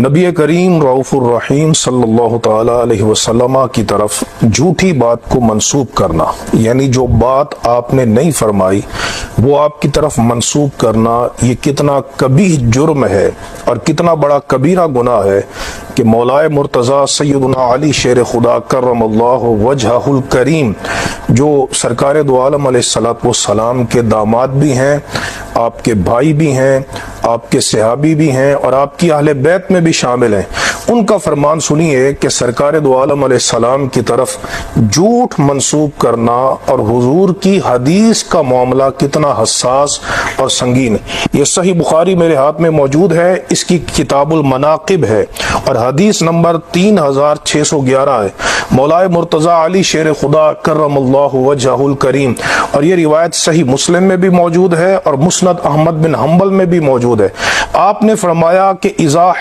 نبی کریم رؤوف الرحیم صلی اللہ تعالی علیہ وسلم کی طرف جھوٹی بات کو منسوب کرنا، یعنی جو بات آپ نے نہیں فرمائی وہ آپ کی طرف منسوب کرنا، یہ کتنا کبیح جرم ہے اور کتنا بڑا کبیرہ گناہ ہے کہ مولائے مرتضی سیدنا علی شیر خدا کرم اللہ وجہہ الکریم، جو سرکار دو عالم علیہ السلام کے داماد بھی ہیں، آپ کے بھائی بھی ہیں، آپ کے صحابی بھی ہیں اور آپ کی اہل بیت میں بھی شامل ہیں، ان کا فرمان سنیے کہ سرکار دو عالم علیہ السلام کی طرف جھوٹ منسوب کرنا اور حضور کی حدیث کا معاملہ کتنا حساس اور سنگین ہے۔ یہ صحیح بخاری میرے ہاتھ میں موجود ہے، اس کی کتاب المناقب ہے اور حدیث نمبر 3611 ہے۔ مولائے مرتضی علی شیر خدا کرم اللہ وجہہ الکریم، اور یہ روایت صحیح مسلم میں بھی موجود ہے اور مسند احمد بن حنبل میں بھی موجود ہے۔ آپ نے فرمایا کہ اذا